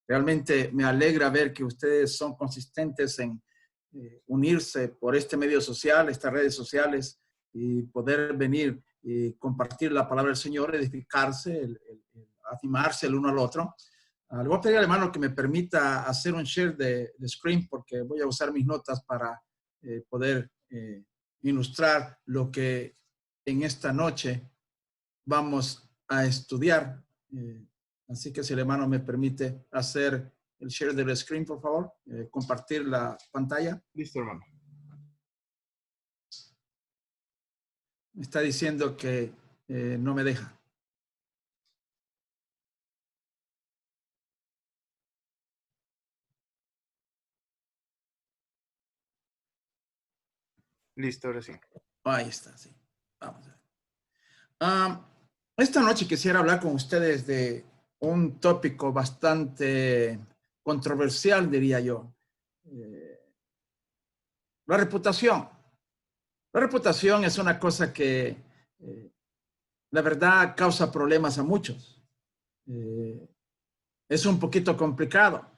Realmente me alegra ver que ustedes son consistentes en unirse por este medio social, estas redes sociales, y poder venir y compartir la palabra del Señor, edificarse, animarse el uno al otro. Le voy a pedir al hermano que me permita hacer un share de screen porque voy a usar mis notas para poder ilustrar lo que en esta noche vamos a estudiar. Así que si el hermano me permite hacer el share del screen, por favor, compartir la pantalla. Listo, hermano. Me está diciendo que no me deja. Listo, ahora sí. Ahí está, sí. Vamos a ver. Esta noche quisiera hablar con ustedes de un tópico bastante controversial, diría yo. La reputación. La reputación es una cosa que, la verdad, causa problemas a muchos. Es un poquito complicado.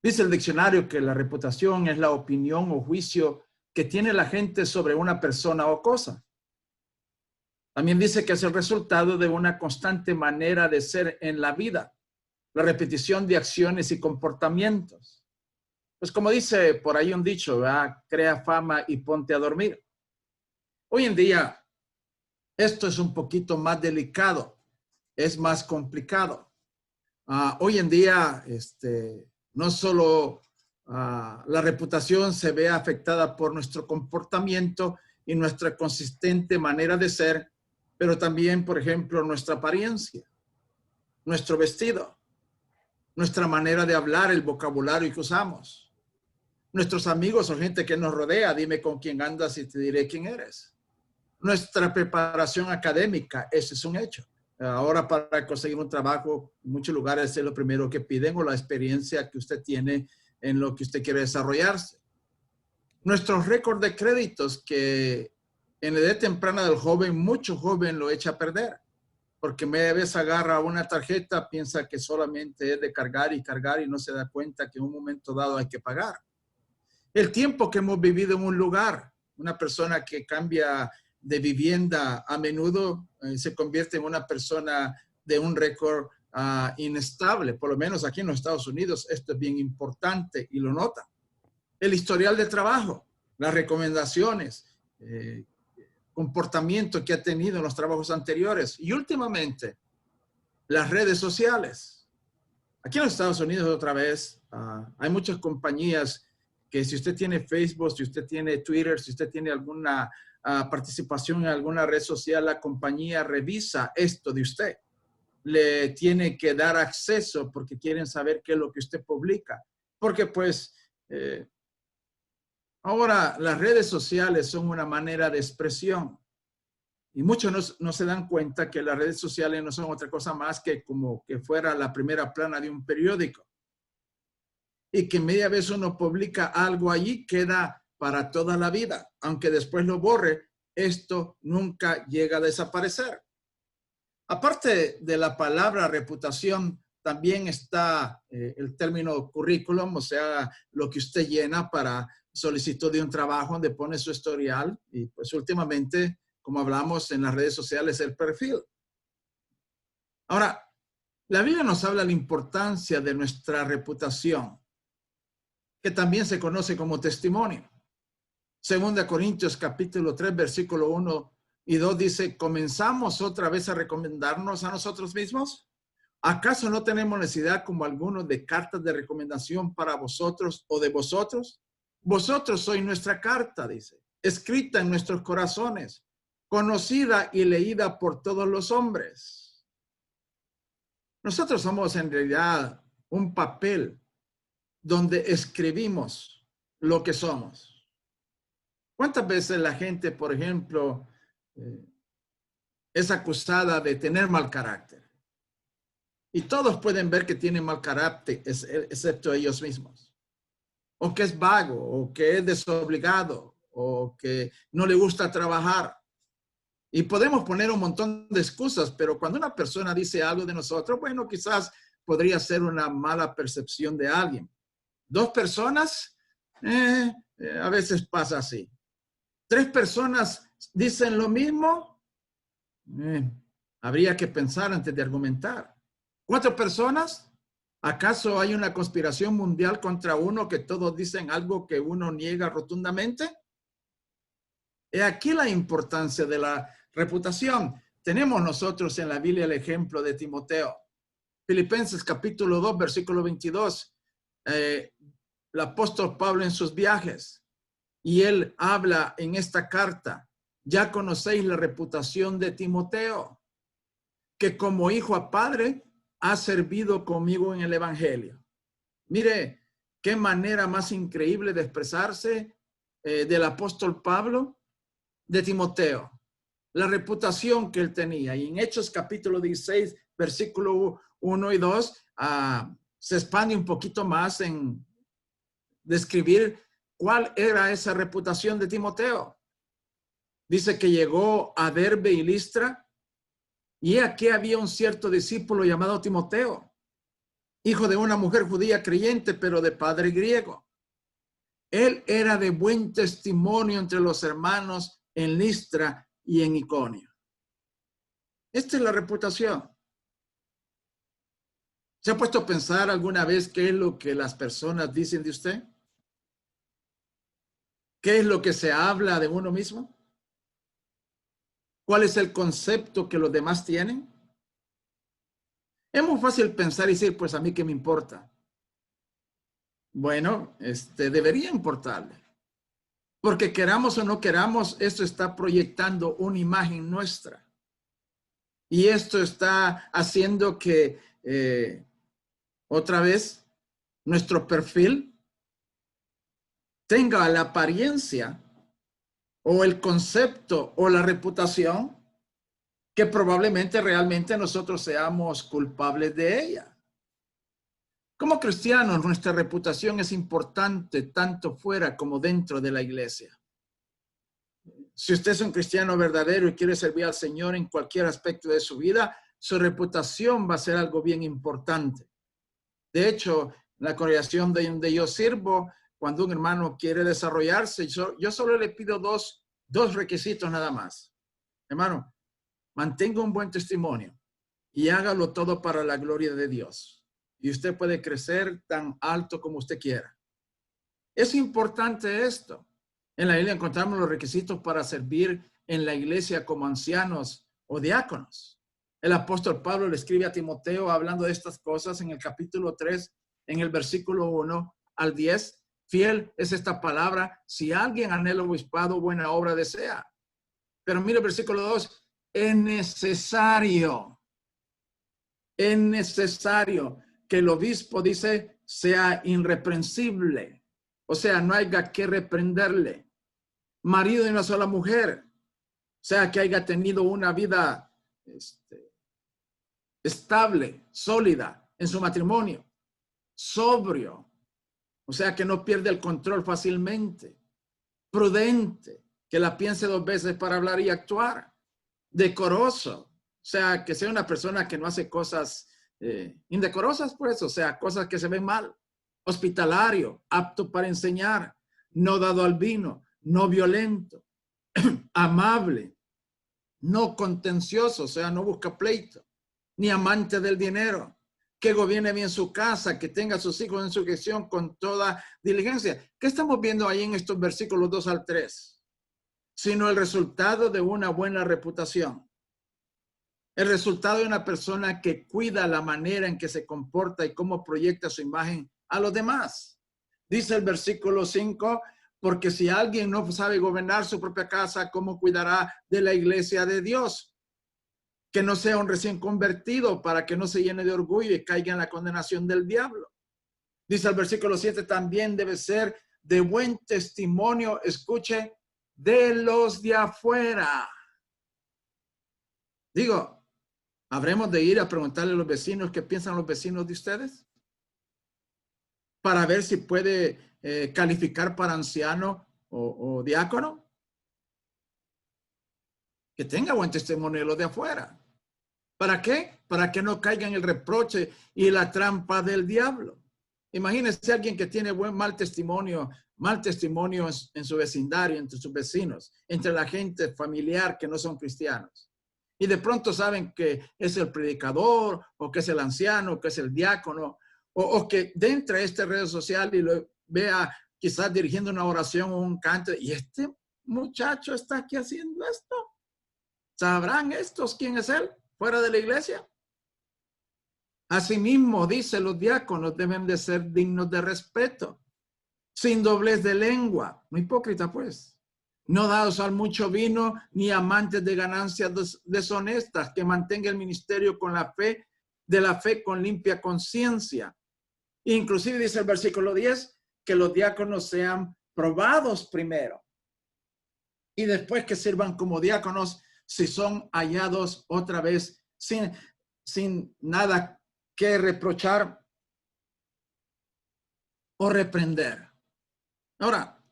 Dice el diccionario que la reputación es la opinión o juicio que tiene la gente sobre una persona o cosa. También dice que es el resultado de una constante manera de ser en la vida, la repetición de acciones y comportamientos. Pues como dice por ahí un dicho, ¿verdad? Crea fama y ponte a dormir. Hoy en día, esto es un poquito más delicado, es más complicado. Hoy en día, no solo la reputación se ve afectada por nuestro comportamiento y nuestra consistente manera de ser, pero también, por ejemplo, nuestra apariencia, nuestro vestido, nuestra manera de hablar, el vocabulario que usamos, nuestros amigos o gente que nos rodea, dime con quién andas y te diré quién eres. Nuestra preparación académica, ese es un hecho. Ahora para conseguir un trabajo, en muchos lugares es lo primero que piden o la experiencia que usted tiene en lo que usted quiere desarrollarse. Nuestros récords de créditos que en la edad temprana del joven, mucho joven lo echa a perder. Porque media vez agarra una tarjeta, piensa que solamente es de cargar y no se da cuenta que en un momento dado hay que pagar. El tiempo que hemos vivido en un lugar, una persona que cambia de vivienda a menudo se convierte en una persona de un récord inestable, por lo menos aquí en los Estados Unidos esto es bien importante y lo nota. El historial de trabajo, las recomendaciones, comportamiento que ha tenido en los trabajos anteriores y últimamente las redes sociales. Aquí en los Estados Unidos otra vez hay muchas compañías que si usted tiene Facebook, si usted tiene Twitter, si usted tiene alguna participación en alguna red social, la compañía revisa esto de usted. Le tiene que dar acceso porque quieren saber qué es lo que usted publica. Porque pues ahora las redes sociales son una manera de expresión. Y muchos no se dan cuenta que las redes sociales no son otra cosa más que como que fuera la primera plana de un periódico. Y que media vez uno publica algo allí, queda para toda la vida. Aunque después lo borre, esto nunca llega a desaparecer. Aparte de la palabra reputación, también está el término currículum, o sea, lo que usted llena para solicitud de un trabajo donde pone su historial. Y pues últimamente, como hablamos en las redes sociales, el perfil. Ahora, la Biblia nos habla de la importancia de nuestra reputación, que también se conoce como testimonio. Segunda Corintios capítulo 3, versículo 1 y 2 dice, ¿comenzamos otra vez a recomendarnos a nosotros mismos? ¿Acaso no tenemos necesidad como algunos de cartas de recomendación para vosotros o de vosotros? Vosotros sois nuestra carta, dice, escrita en nuestros corazones, conocida y leída por todos los hombres. Nosotros somos en realidad un papel donde escribimos lo que somos. ¿Cuántas veces la gente, por ejemplo, es acusada de tener mal carácter? Y todos pueden ver que tienen mal carácter, excepto ellos mismos. O que es vago, o que es desobligado, o que no le gusta trabajar. Y podemos poner un montón de excusas, pero cuando una persona dice algo de nosotros, bueno, quizás podría ser una mala percepción de alguien. 2 personas, a veces pasa así. 3 personas dicen lo mismo, habría que pensar antes de argumentar. 4 personas, ¿acaso hay una conspiración mundial contra uno que todos dicen algo que uno niega rotundamente? He aquí la importancia de la reputación. Tenemos nosotros en la Biblia el ejemplo de Timoteo. Filipenses capítulo 2, versículo 22. El apóstol Pablo en sus viajes, y él habla en esta carta: ya conocéis la reputación de Timoteo, que como hijo a padre ha servido conmigo en el evangelio. Mire qué manera más increíble de expresarse del apóstol Pablo de Timoteo, la reputación que él tenía. Y en Hechos capítulo 16, versículo 1 y 2, se expande un poquito más en describir cuál era esa reputación de Timoteo. Dice que llegó a Derbe y Listra, y aquí había un cierto discípulo llamado Timoteo, hijo de una mujer judía creyente, pero de padre griego. Él era de buen testimonio entre los hermanos en Listra y en Iconio. Esta es la reputación. ¿Se ha puesto a pensar alguna vez qué es lo que las personas dicen de usted? ¿Qué es lo que se habla de uno mismo? ¿Cuál es el concepto que los demás tienen? Es muy fácil pensar y decir, pues a mí qué me importa. Bueno, debería importarle. Porque queramos o no queramos, esto está proyectando una imagen nuestra. Y esto está haciendo que, otra vez, nuestro perfil tenga la apariencia o el concepto o la reputación que probablemente realmente nosotros seamos culpables de ella. Como cristianos, nuestra reputación es importante tanto fuera como dentro de la iglesia. Si usted es un cristiano verdadero y quiere servir al Señor en cualquier aspecto de su vida, su reputación va a ser algo bien importante. De hecho, la congregación donde yo sirvo, cuando un hermano quiere desarrollarse, yo solo le pido dos requisitos nada más. Hermano, mantenga un buen testimonio y hágalo todo para la gloria de Dios. Y usted puede crecer tan alto como usted quiera. Es importante esto. En la Biblia encontramos los requisitos para servir en la iglesia como ancianos o diáconos. El apóstol Pablo le escribe a Timoteo hablando de estas cosas en el capítulo 3, en el versículo 1 al 10. Fiel es esta palabra: si alguien anhela obispado, buena obra desea. Pero mire el versículo 2, es necesario que el obispo, dice, sea irreprensible. O sea, no haya que reprenderle. Marido de una sola mujer. O sea, que haya tenido una vida estable, sólida en su matrimonio. Sobrio. O sea, que no pierde el control fácilmente. Prudente. Que la piense 2 veces para hablar y actuar. Decoroso. O sea, que sea una persona que no hace cosas indecorosas, pues. O sea, cosas que se ven mal. Hospitalario. Apto para enseñar. No dado al vino. No violento. Amable. No contencioso. O sea, no busca pleito. Ni amante del dinero. Que gobierne bien su casa, que tenga a sus hijos en sujeción con toda diligencia. ¿Qué estamos viendo ahí en estos versículos 2 al 3? Sino el resultado de una buena reputación. El resultado de una persona que cuida la manera en que se comporta y cómo proyecta su imagen a los demás. Dice el versículo 5, porque si alguien no sabe gobernar su propia casa, ¿cómo cuidará de la iglesia de Dios? Que no sea un recién convertido para que no se llene de orgullo y caiga en la condenación del diablo. Dice el versículo 7, también debe ser de buen testimonio, escuche, de los de afuera. Digo, ¿habremos de ir a preguntarle a los vecinos qué piensan los vecinos de ustedes? Para ver si puede calificar para anciano o diácono. Que tenga buen testimonio de los de afuera. ¿Para qué? Para que no caiga en el reproche y la trampa del diablo. Imagínense alguien que tiene mal testimonio en su vecindario, entre sus vecinos, entre la gente familiar que no son cristianos. Y de pronto saben que es el predicador, o que es el anciano, o que es el diácono, o que dentro de esta red social y lo vea quizás dirigiendo una oración o un canto, y este muchacho está aquí haciendo esto. ¿Sabrán estos quién es él fuera de la iglesia? Asimismo, dice, los diáconos deben de ser dignos de respeto, sin doblez de lengua, no hipócrita pues, no dados al mucho vino, ni amantes de ganancias deshonestas, que mantenga el ministerio con la fe, de la fe con limpia conciencia. Inclusive dice el versículo 10, que los diáconos sean probados primero, y después que sirvan como diáconos, si son hallados otra vez sin nada que reprochar o reprender. Ahora,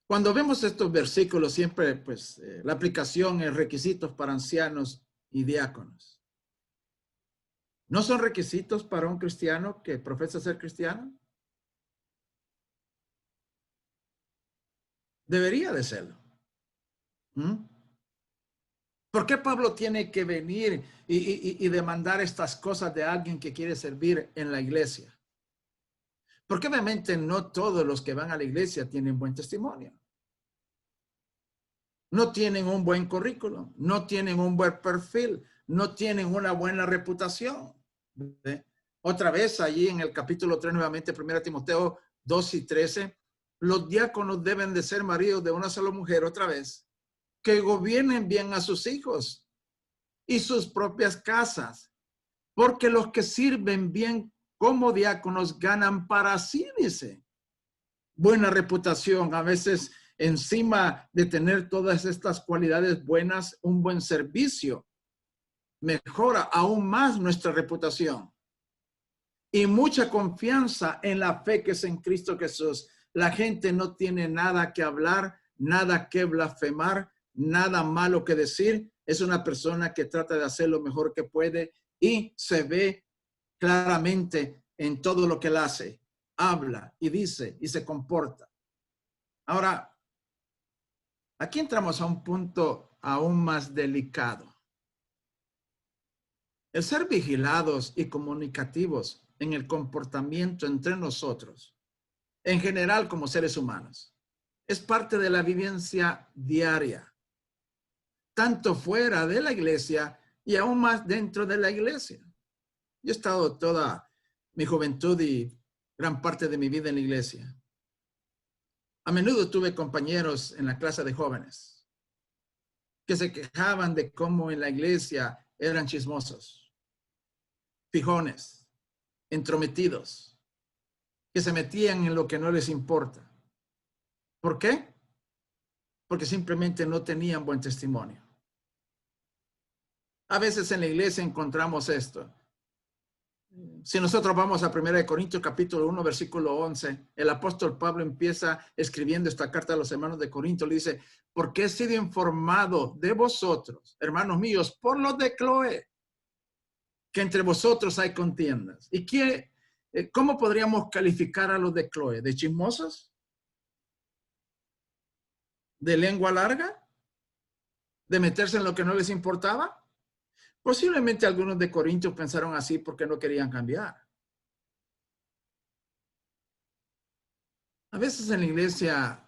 cuando vemos estos versículos, siempre pues la aplicación es requisitos para ancianos y diáconos. ¿No son requisitos para un cristiano que profesa ser cristiano? Debería de serlo. ¿Por qué Pablo tiene que venir y demandar estas cosas de alguien que quiere servir en la iglesia? Porque obviamente no todos los que van a la iglesia tienen buen testimonio. No tienen un buen currículum, no tienen un buen perfil, no tienen una buena reputación. Otra vez allí en el capítulo 3, nuevamente, 1 Timoteo 2 y 13, los diáconos deben de ser maridos de una sola mujer, otra vez, que gobiernen bien a sus hijos y sus propias casas, porque los que sirven bien como diáconos ganan para sí, dice, buena reputación. A veces, encima de tener todas estas cualidades buenas, un buen servicio mejora aún más nuestra reputación. Y mucha confianza en la fe que es en Cristo Jesús. La gente no tiene nada que hablar, nada que blasfemar, nada malo que decir. Es una persona que trata de hacer lo mejor que puede y se ve claramente en todo lo que él hace, habla y dice y se comporta. Ahora, aquí entramos a un punto aún más delicado. El ser vigilados y comunicativos en el comportamiento entre nosotros, en general como seres humanos, es parte de la vivencia diaria, tanto fuera de la iglesia y aún más dentro de la iglesia. Yo he estado toda mi juventud y gran parte de mi vida en la iglesia. A menudo tuve compañeros en la clase de jóvenes que se quejaban de cómo en la iglesia eran chismosos, fijones, entrometidos, que se metían en lo que no les importa. ¿Por qué? Porque simplemente no tenían buen testimonio. A veces en la iglesia encontramos esto. Si nosotros vamos a 1 Corintios capítulo 1, versículo 11, el apóstol Pablo empieza escribiendo esta carta a los hermanos de Corinto. Le dice, porque he sido informado de vosotros, hermanos míos, por los de Cloé, que entre vosotros hay contiendas. ¿Y cómo podríamos calificar a los de Cloé? ¿De chismosos? ¿De lengua larga? ¿De meterse en lo que no les importaba? Posiblemente algunos de Corintios pensaron así porque no querían cambiar. A veces en la iglesia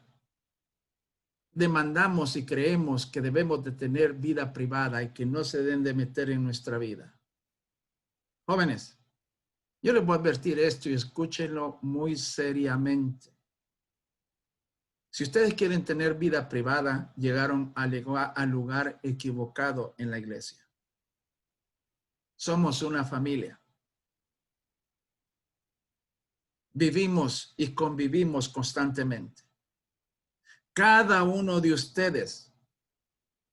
demandamos y creemos que debemos de tener vida privada y que no se deben de meter en nuestra vida. Jóvenes, yo les voy a advertir esto y escúchenlo muy seriamente. Si ustedes quieren tener vida privada, llegaron al lugar equivocado en la iglesia. Somos una familia. Vivimos y convivimos constantemente. Cada uno de ustedes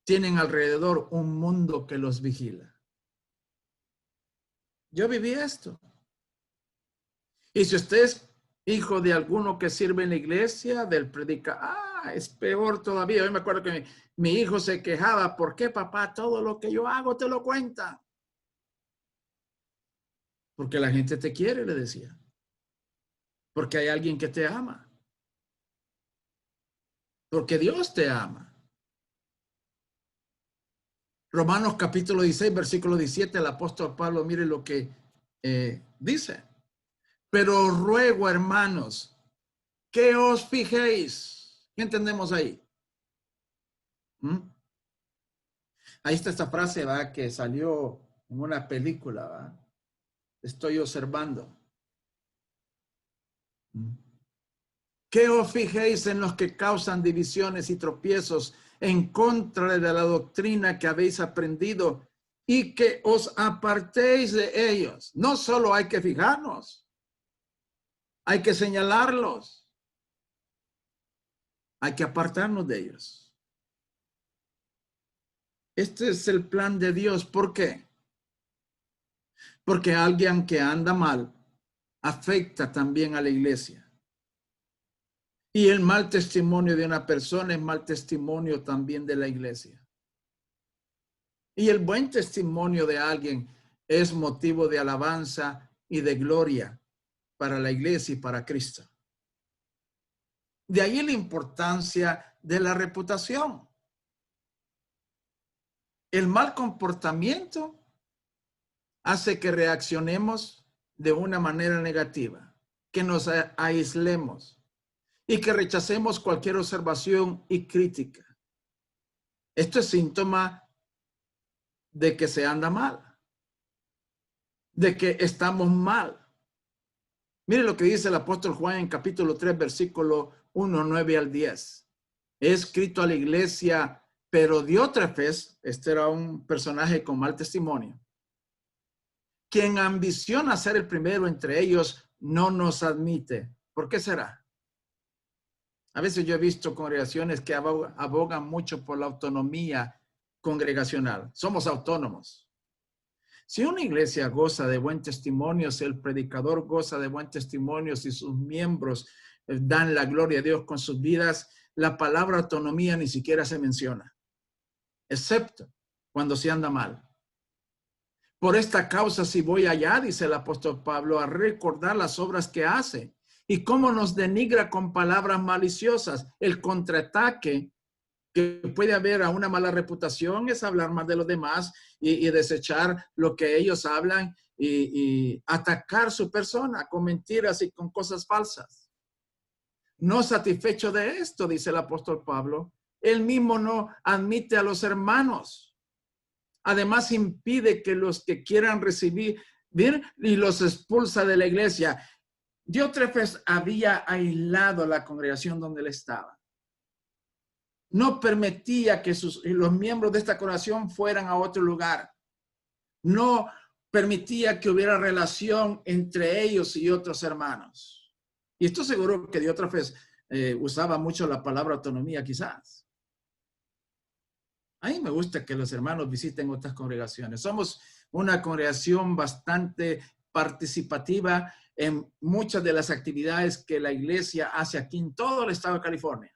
tienen alrededor un mundo que los vigila. Yo viví esto. Y si usted es hijo de alguno que sirve en la iglesia, del predicador, es peor todavía. Yo me acuerdo que mi hijo se quejaba, ¿por qué papá todo lo que yo hago te lo cuenta? Porque la gente te quiere, le decía. Porque hay alguien que te ama. Porque Dios te ama. Romanos capítulo 16, versículo 17, el apóstol Pablo, mire lo que dice. Pero ruego, hermanos, que os fijéis. ¿Qué entendemos ahí? ¿Mm? Ahí está esta frase, ¿va? Que salió en una película, ¿va? Estoy observando. ¿Mm? Que os fijéis en los que causan divisiones y tropiezos en contra de la doctrina que habéis aprendido y que os apartéis de ellos. No solo hay que fijarnos, hay que señalarlos, hay que apartarnos de ellos. Este es el plan de Dios. ¿Por qué? Porque alguien que anda mal afecta también a la iglesia. Y el mal testimonio de una persona es mal testimonio también de la iglesia. Y el buen testimonio de alguien es motivo de alabanza y de gloria para la iglesia y para Cristo. De ahí la importancia de la reputación. El mal comportamiento hace que reaccionemos de una manera negativa, que nos aislemos y que rechacemos cualquier observación y crítica. Esto es síntoma de que se anda mal, de que estamos mal. Mire lo que dice el apóstol Juan en capítulo 3, versículo 1, 9 al 10. He escrito a la iglesia, pero Diótrefes, este era un personaje con mal testimonio, quien ambiciona ser el primero entre ellos, no nos admite. ¿Por qué será? A veces yo he visto congregaciones que abogan mucho por la autonomía congregacional. Somos autónomos. Si una iglesia goza de buen testimonio, si el predicador goza de buen testimonio, si sus miembros dan la gloria a Dios con sus vidas, la palabra autonomía ni siquiera se menciona, excepto cuando se anda mal. Por esta causa, si voy allá, dice el apóstol Pablo, a recordar las obras que hace y cómo nos denigra con palabras maliciosas. El contraataque que puede haber a una mala reputación es hablar más de los demás y desechar lo que ellos hablan y atacar su persona con mentiras y con cosas falsas. No satisfecho de esto, dice el apóstol Pablo, él mismo no admite a los hermanos. Además, impide que los que quieran recibir y los expulsa de la iglesia. Diótrefes había aislado la congregación donde él estaba. No permitía que los miembros de esta congregación fueran a otro lugar. No permitía que hubiera relación entre ellos y otros hermanos. Y estoy seguro que Diótrefes usaba mucho la palabra autonomía, quizás. A mí me gusta que los hermanos visiten otras congregaciones. Somos una congregación bastante participativa en muchas de las actividades que la iglesia hace aquí en todo el estado de California.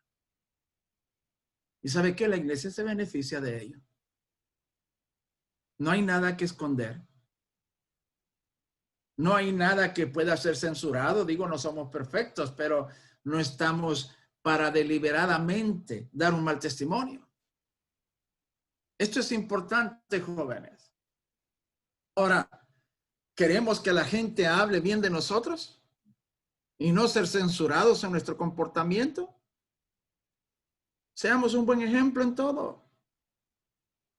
¿Y sabe qué? La iglesia se beneficia de ello. No hay nada que esconder. No hay nada que pueda ser censurado. Digo, no somos perfectos, pero no estamos para deliberadamente dar un mal testimonio. Esto es importante, jóvenes. Ahora, ¿queremos que la gente hable bien de nosotros y no ser censurados en nuestro comportamiento? Seamos un buen ejemplo en todo.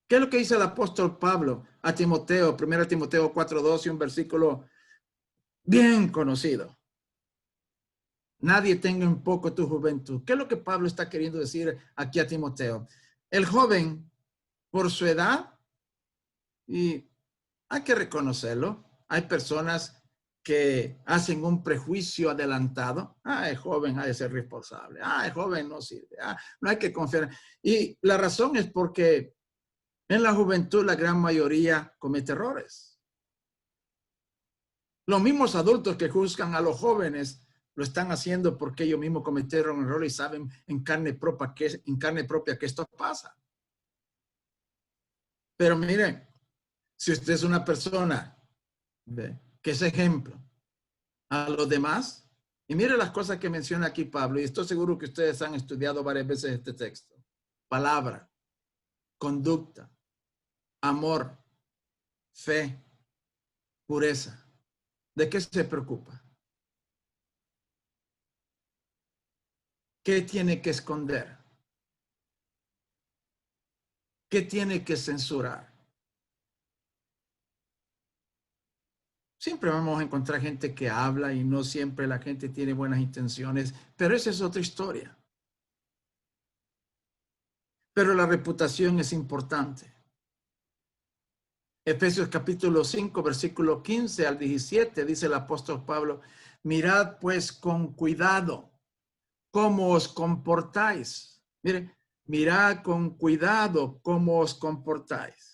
¿Qué es lo que dice el apóstol Pablo a Timoteo? 1 Timoteo 4:12, un versículo bien conocido. Nadie tenga en poco tu juventud. ¿Qué es lo que Pablo está queriendo decir aquí a Timoteo? El joven, por su edad, y hay que reconocerlo, hay personas que hacen un prejuicio adelantado. El joven ha de ser responsable. El joven no sirve. No hay que confiar. Y la razón es porque en la juventud la gran mayoría comete errores. Los mismos adultos que juzgan a los jóvenes lo están haciendo porque ellos mismos cometieron errores y saben en carne propia que esto pasa. Pero miren, si usted es una persona que es ejemplo a los demás. Y mire las cosas que menciona aquí Pablo, y estoy seguro que ustedes han estudiado varias veces este texto. Palabra, conducta, amor, fe, pureza. ¿De qué se preocupa? ¿Qué tiene que esconder? ¿Qué tiene que censurar? Siempre vamos a encontrar gente que habla y no siempre la gente tiene buenas intenciones, pero esa es otra historia. Pero la reputación es importante. Efesios capítulo 5, versículo 15 al 17, dice el apóstol Pablo, mirad pues con cuidado cómo os comportáis. Mire, mirad con cuidado cómo os comportáis.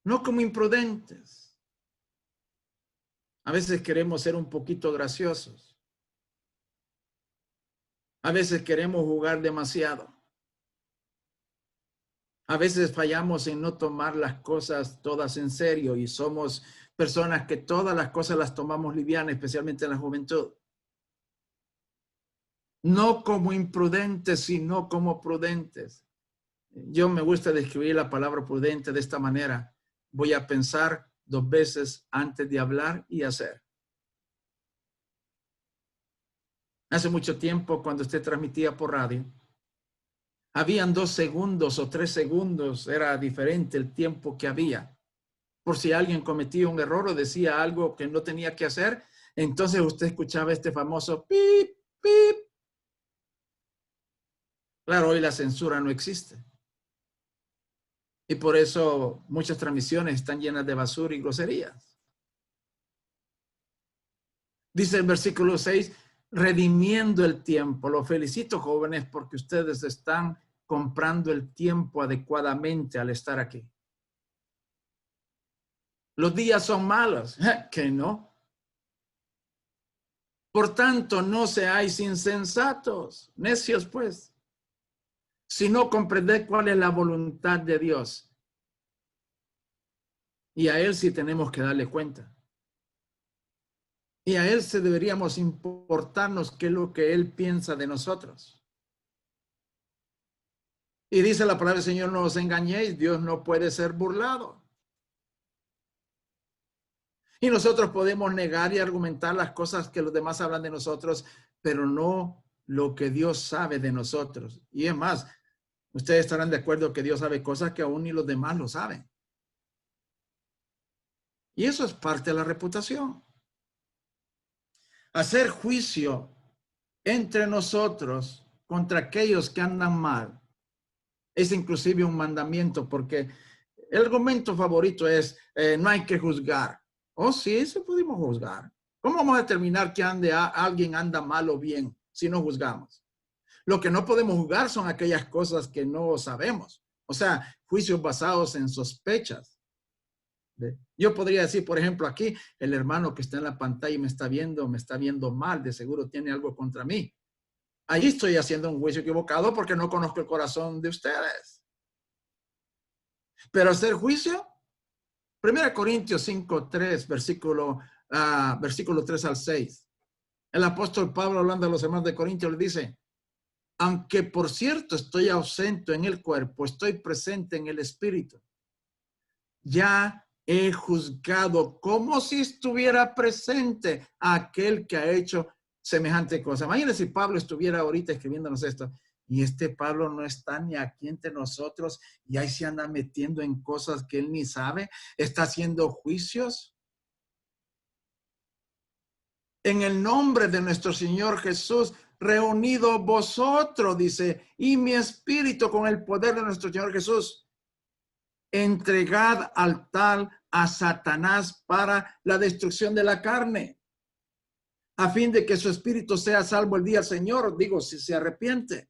No como imprudentes. A veces queremos ser un poquito graciosos. A veces queremos jugar demasiado. A veces fallamos en no tomar las cosas todas en serio y somos personas que todas las cosas las tomamos livianas, especialmente en la juventud. No como imprudentes, sino como prudentes. Yo me gusta describir la palabra prudente de esta manera. Voy a pensar 2 veces antes de hablar y hacer. Hace mucho tiempo, cuando usted transmitía por radio, habían 2 segundos o 3 segundos, era diferente el tiempo que había. Por si alguien cometía un error o decía algo que no tenía que hacer, entonces usted escuchaba este famoso pip, pip. Claro, hoy la censura no existe. Y por eso muchas transmisiones están llenas de basura y groserías. Dice el versículo 6, redimiendo el tiempo. Los felicito, jóvenes, porque ustedes están comprando el tiempo adecuadamente al estar aquí. Los días son malos, que no. Por tanto, no seáis insensatos, necios pues, sino comprended cuál es la voluntad de Dios. Y a Él sí tenemos que darle cuenta. Y a Él se deberíamos importarnos qué es lo que Él piensa de nosotros. Y dice la palabra del Señor, no os engañéis, Dios no puede ser burlado. Y nosotros podemos negar y argumentar las cosas que los demás hablan de nosotros, pero no lo que Dios sabe de nosotros. Y es más, ustedes estarán de acuerdo que Dios sabe cosas que aún ni los demás lo saben. Y eso es parte de la reputación. Hacer juicio entre nosotros contra aquellos que andan mal es inclusive un mandamiento, porque el argumento favorito es no hay que juzgar. Oh, sí, eso podemos juzgar. ¿Cómo vamos a determinar que alguien anda mal o bien si no juzgamos? Lo que no podemos juzgar son aquellas cosas que no sabemos. O sea, juicios basados en sospechas. Yo podría decir, por ejemplo, aquí, el hermano que está en la pantalla y me está viendo mal, de seguro tiene algo contra mí. Ahí estoy haciendo un juicio equivocado porque no conozco el corazón de ustedes. Pero hacer juicio, 1 Corintios 5, 3, versículo 3 al 6. El apóstol Pablo, hablando a los hermanos de Corintios, le dice, aunque por cierto estoy ausente en el cuerpo, estoy presente en el espíritu. Ya he juzgado como si estuviera presente a aquel que ha hecho semejante cosa. Imagínense si Pablo estuviera ahorita escribiéndonos esto. Y este Pablo no está ni aquí entre nosotros y ahí se anda metiendo en cosas que él ni sabe. Está haciendo juicios. En el nombre de nuestro Señor Jesús, reunido vosotros, dice, y mi espíritu con el poder de nuestro Señor Jesús. Entregad al tal a Satanás para la destrucción de la carne, a fin de que su espíritu sea salvo el día del Señor, digo, si se arrepiente.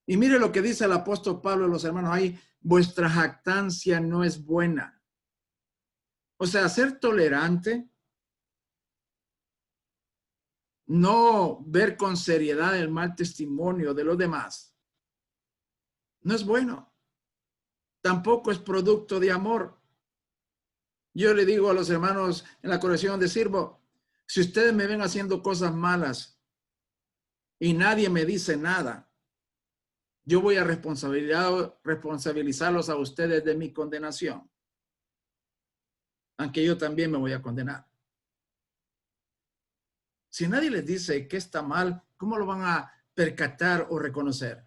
Y mire lo que dice el apóstol Pablo a los hermanos ahí, vuestra jactancia no es buena. O sea, ser tolerante, no ver con seriedad el mal testimonio de los demás, no es bueno. Tampoco es producto de amor. Yo le digo a los hermanos en la congregación donde sirvo, si ustedes me ven haciendo cosas malas y nadie me dice nada, yo voy a responsabilizarlos a ustedes de mi condenación, aunque yo también me voy a condenar. Si nadie les dice que está mal, ¿cómo lo van a percatar o reconocer?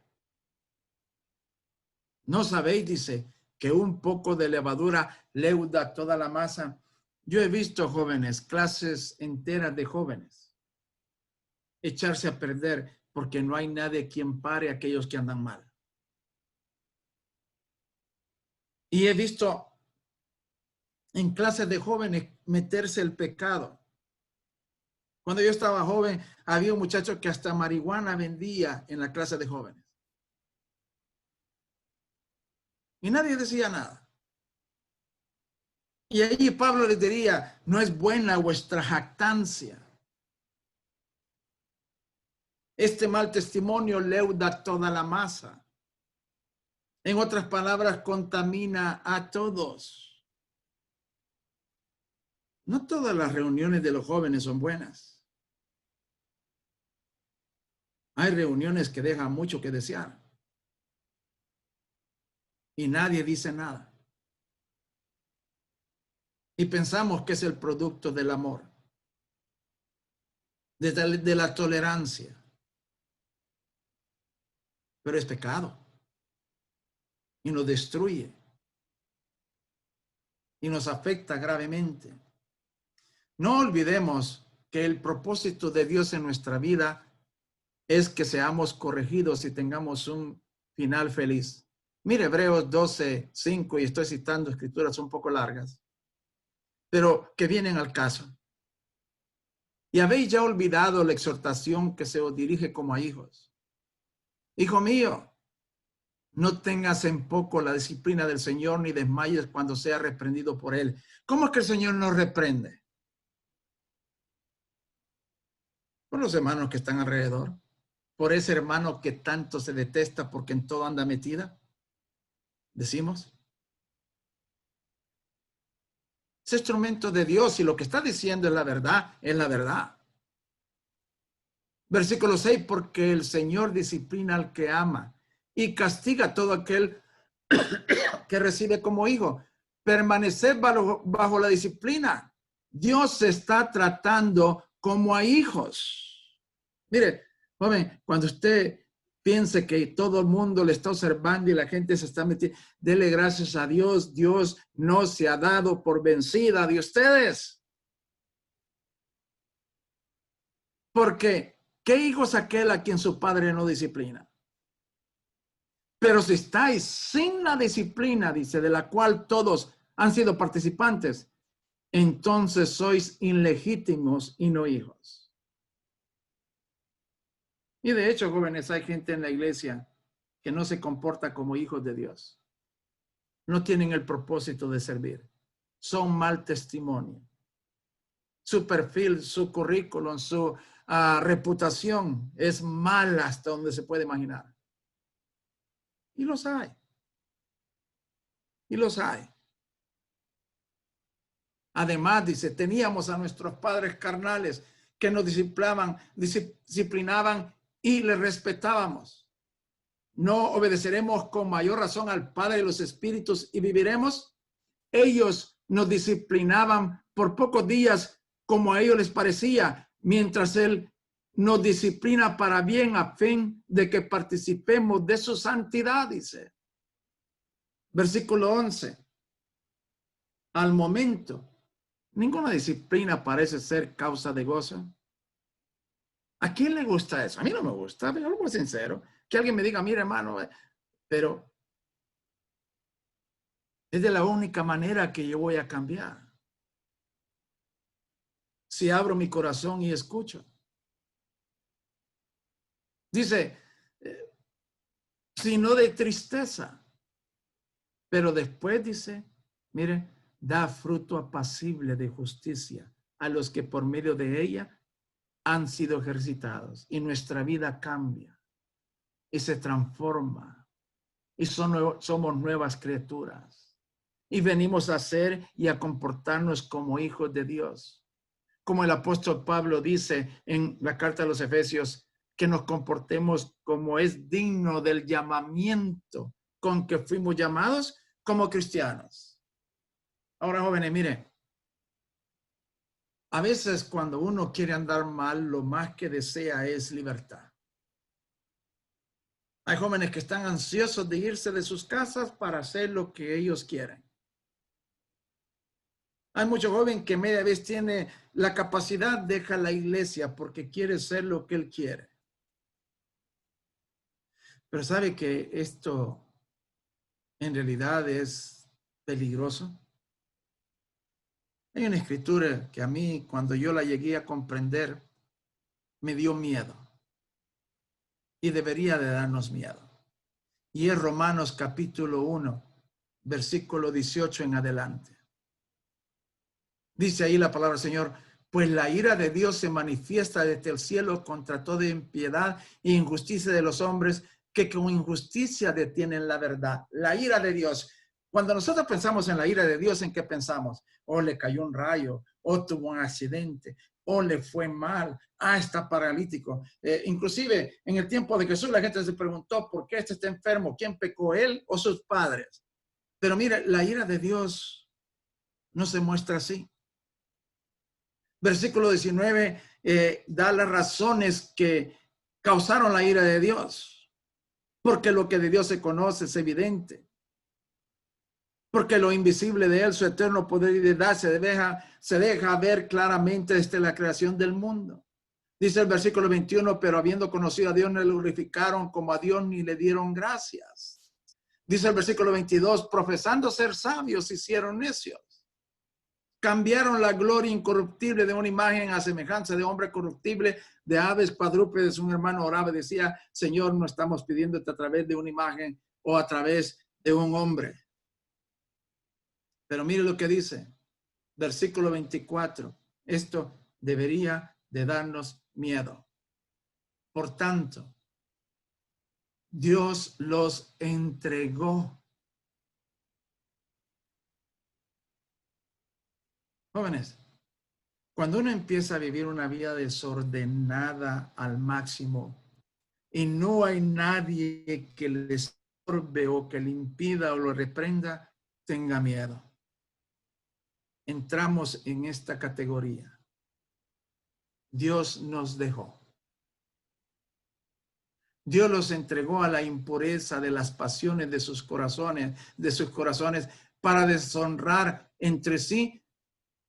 ¿No sabéis, dice, que un poco de levadura leuda toda la masa? Yo he visto jóvenes, clases enteras de jóvenes, echarse a perder porque no hay nadie quien pare a aquellos que andan mal. Y he visto en clases de jóvenes meterse el pecado. Cuando yo estaba joven, había un muchacho que hasta marihuana vendía en la clase de jóvenes. Y nadie decía nada. Y ahí Pablo les diría, no es buena vuestra jactancia. Este mal testimonio leuda toda la masa. En otras palabras, contamina a todos. No todas las reuniones de los jóvenes son buenas. Hay reuniones que dejan mucho que desear. Y nadie dice nada. Y pensamos que es el producto del amor, de la tolerancia. Pero es pecado. Y nos destruye. Y nos afecta gravemente. No olvidemos que el propósito de Dios en nuestra vida es que seamos corregidos y tengamos un final feliz. Mire Hebreos 12:5, y estoy citando escrituras un poco largas, pero que vienen al caso. Y habéis ya olvidado la exhortación que se os dirige como a hijos. Hijo mío, no tengas en poco la disciplina del Señor, ni desmayes cuando sea reprendido por él. ¿Cómo es que el Señor nos reprende? Por los hermanos que están alrededor. Por ese hermano que tanto se detesta porque en todo anda metida. Decimos. Es instrumento de Dios y lo que está diciendo es la verdad, es la verdad. Versículo 6, porque el Señor disciplina al que ama y castiga a todo aquel que recibe como hijo. Permanecer bajo la disciplina. Dios se está tratando como a hijos. Mire, joven, cuando usted piense que todo el mundo le está observando y la gente se está metiendo, dele gracias a Dios. Dios no se ha dado por vencida de ustedes. Porque, ¿qué hijo es aquel a quien su padre no disciplina? Pero si estáis sin la disciplina, dice, de la cual todos han sido participantes, entonces sois ilegítimos y no hijos. Y de hecho, jóvenes, hay gente en la iglesia que no se comporta como hijos de Dios. No tienen el propósito de servir. Son mal testimonio. Su perfil, su currículum, su reputación es mala hasta donde se puede imaginar. Y los hay. Y los hay. Además, dice, teníamos a nuestros padres carnales que nos disciplinaban y les respetábamos. ¿No obedeceremos con mayor razón al Padre de los Espíritus y viviremos? Ellos nos disciplinaban por pocos días como a ellos les parecía, mientras Él nos disciplina para bien a fin de que participemos de su santidad, dice. Versículo 11. Al momento, ninguna disciplina parece ser causa de gozo. ¿A quién le gusta eso? A mí no me gusta, pero lo voy sincero. Que alguien me diga, mira hermano, pero es de la única manera que yo voy a cambiar. Si abro mi corazón y escucho. Dice, sino de tristeza. Pero después dice, mire, da fruto apacible de justicia a los que por medio de ella han sido ejercitados. Y nuestra vida cambia y se transforma. Y somos nuevas criaturas. y venimos a ser y a comportarnos como hijos de Dios. Como el apóstol Pablo dice en la carta a los Efesios, que nos comportemos como es digno del llamamiento con que fuimos llamados como cristianos. Ahora, jóvenes, miren, a veces cuando uno quiere andar mal, lo más que desea es libertad. Hay jóvenes que están ansiosos de irse de sus casas para hacer lo que ellos quieren. Hay muchos jóvenes que media vez tiene la capacidad, deja la iglesia porque quiere ser lo que él quiere. Pero sabe que esto en realidad es peligroso. Hay una escritura que a mí, cuando yo la llegué a comprender, me dio miedo. Y debería de darnos miedo. Y es Romanos capítulo 1, versículo 18 en adelante. Dice ahí la palabra del Señor: pues la ira de Dios se manifiesta desde el cielo contra toda impiedad e injusticia de los hombres que con injusticia detienen la verdad. La ira de Dios. Cuando nosotros pensamos en la ira de Dios, ¿en qué pensamos? O le cayó un rayo, o tuvo un accidente, o le fue mal, está paralítico. Inclusive en el tiempo de Jesús la gente se preguntó por qué este está enfermo, quién pecó, él o sus padres. Pero mire, la ira de Dios no se muestra así. Versículo 19 da las razones que causaron la ira de Dios. Porque lo que de Dios se conoce es evidente. Porque lo invisible de él, su eterno poder y deidad, se deja ver claramente desde la creación del mundo. Dice el versículo 21, pero habiendo conocido a Dios, no le glorificaron como a Dios ni le dieron gracias. Dice el versículo 22, profesando ser sabios, se hicieron necios. Cambiaron la gloria incorruptible de una imagen a semejanza de hombre corruptible, de aves, cuadrúpedes. Un hermano oraba y decía: Señor, no estamos pidiéndote a través de una imagen o a través de un hombre. Pero mire lo que dice, versículo 24. Esto debería de darnos miedo. Por tanto, Dios los entregó. Jóvenes, cuando uno empieza a vivir una vida desordenada al máximo y no hay nadie que le estorbe o que le impida o lo reprenda, tenga miedo. Entramos en esta categoría. Dios nos dejó. Dios los entregó a la impureza de las pasiones de sus corazones, para deshonrar entre sí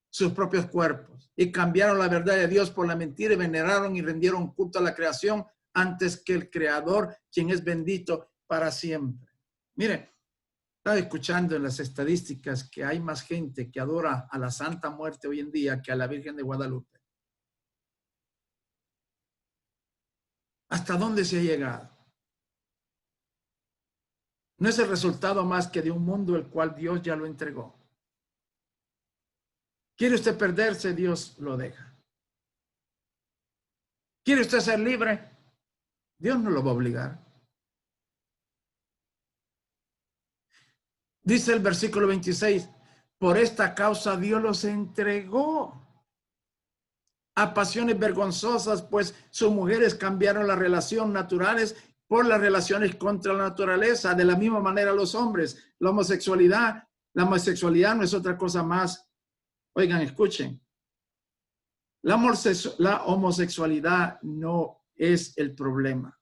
sus propios cuerpos, y cambiaron la verdad de Dios por la mentira y veneraron y rendieron culto a la creación antes que el Creador, quien es bendito para siempre. Mire, estaba escuchando en las estadísticas que hay más gente que adora a la Santa Muerte hoy en día que a la Virgen de Guadalupe. ¿Hasta dónde se ha llegado? No es el resultado más que de un mundo el cual Dios ya lo entregó. ¿Quiere usted perderse? Dios lo deja. ¿Quiere usted ser libre? Dios no lo va a obligar. Dice el versículo 26, por esta causa Dios los entregó a pasiones vergonzosas, pues sus mujeres cambiaron las relaciones naturales por las relaciones contra la naturaleza. De la misma manera los hombres, la homosexualidad no es otra cosa más. Oigan, escuchen. La homosexualidad no es el problema.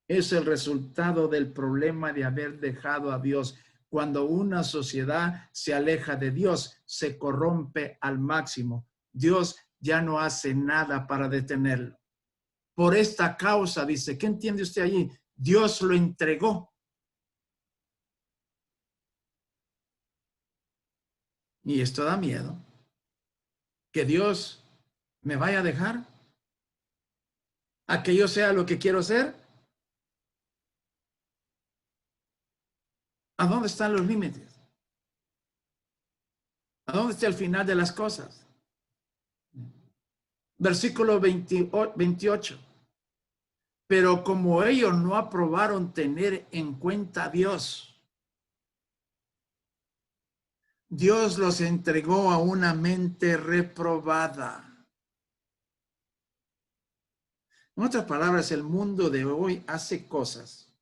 Es el resultado del problema de haber dejado a Dios. Cuando una sociedad se aleja de Dios, se corrompe al máximo. Dios ya no hace nada para detenerlo. Por esta causa, dice, ¿qué entiende usted allí? Dios lo entregó. Y esto da miedo. Que Dios me vaya a dejar a que yo sea lo que quiero ser. ¿A dónde están los límites? ¿A dónde está el final de las cosas? Versículo 28. Pero como ellos no aprobaron tener en cuenta a Dios, Dios los entregó a una mente reprobada. En otras palabras, el mundo de hoy hace cosas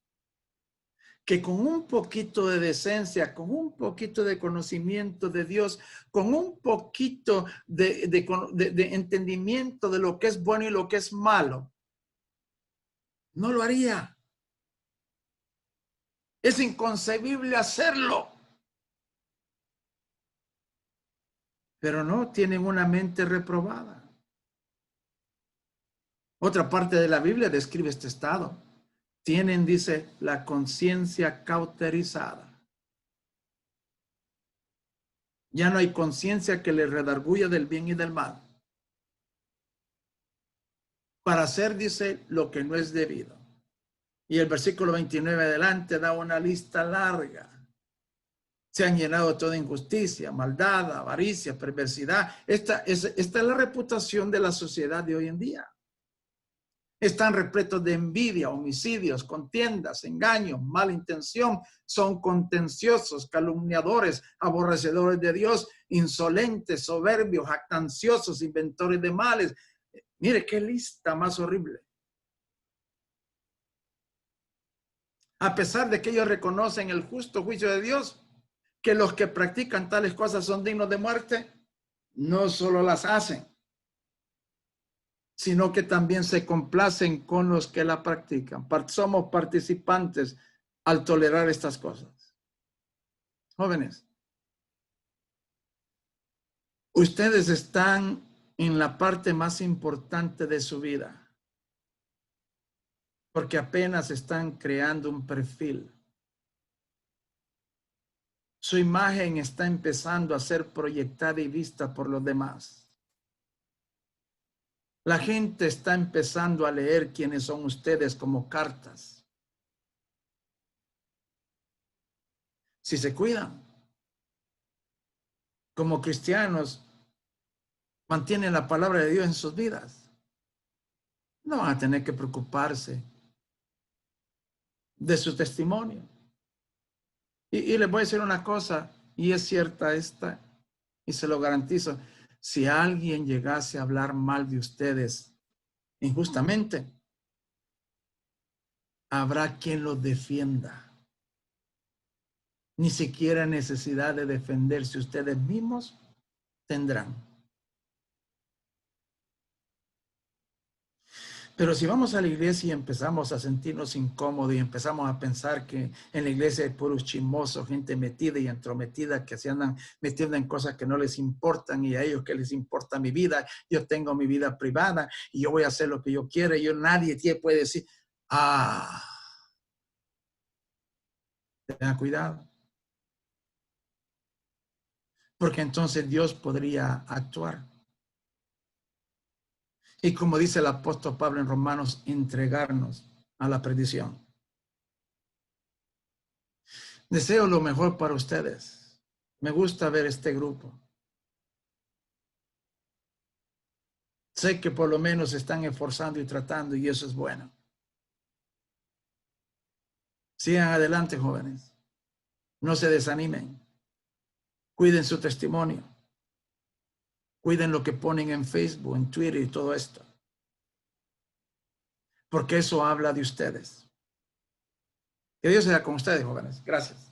que con un poquito de decencia, con un poquito de conocimiento de Dios, con un poquito de entendimiento de lo que es bueno y lo que es malo, no lo haría. Es inconcebible hacerlo. Pero no, tienen una mente reprobada. Otra parte de la Biblia describe este estado. Tienen, dice, la conciencia cauterizada. Ya no hay conciencia que les redarguya del bien y del mal. Para hacer, dice, lo que no es debido. Y el versículo 29 adelante da una lista larga. Se han llenado toda injusticia, maldad, avaricia, perversidad. Esta es la reputación de la sociedad de hoy en día. Están repletos de envidia, homicidios, contiendas, engaños, mala intención, son contenciosos, calumniadores, aborrecedores de Dios, insolentes, soberbios, jactanciosos, inventores de males. Mire qué lista más horrible. A pesar de que ellos reconocen el justo juicio de Dios, que los que practican tales cosas son dignos de muerte, no solo las hacen, sino que también se complacen con los que la practican. Somos participantes al tolerar estas cosas. Jóvenes, ustedes están en la parte más importante de su vida, porque apenas están creando un perfil. Su imagen está empezando a ser proyectada y vista por los demás. La gente está empezando a leer quiénes son ustedes como cartas. Si se cuidan, como cristianos, mantienen la palabra de Dios en sus vidas, no van a tener que preocuparse de su testimonio. Y les voy a decir una cosa, y es cierta esta, y se lo garantizo. Si alguien llegase a hablar mal de ustedes injustamente, habrá quien los defienda. Ni siquiera necesidad de defenderse ustedes mismos tendrán. Pero si vamos a la iglesia y empezamos a sentirnos incómodos y empezamos a pensar que en la iglesia hay puros chismosos, gente metida y entrometida que se andan metiendo en cosas que no les importan y a ellos que les importa mi vida, yo tengo mi vida privada y yo voy a hacer lo que yo quiera y nadie puede decir, tengan cuidado. Porque entonces Dios podría actuar. Y como dice el apóstol Pablo en Romanos, entregarnos a la perdición. Deseo lo mejor para ustedes. Me gusta ver este grupo. Sé que por lo menos se están esforzando y tratando y eso es bueno. Sigan adelante, jóvenes. No se desanimen. Cuiden su testimonio. Cuiden lo que ponen en Facebook, en Twitter y todo esto. Porque eso habla de ustedes. Que Dios sea con ustedes, jóvenes. Gracias.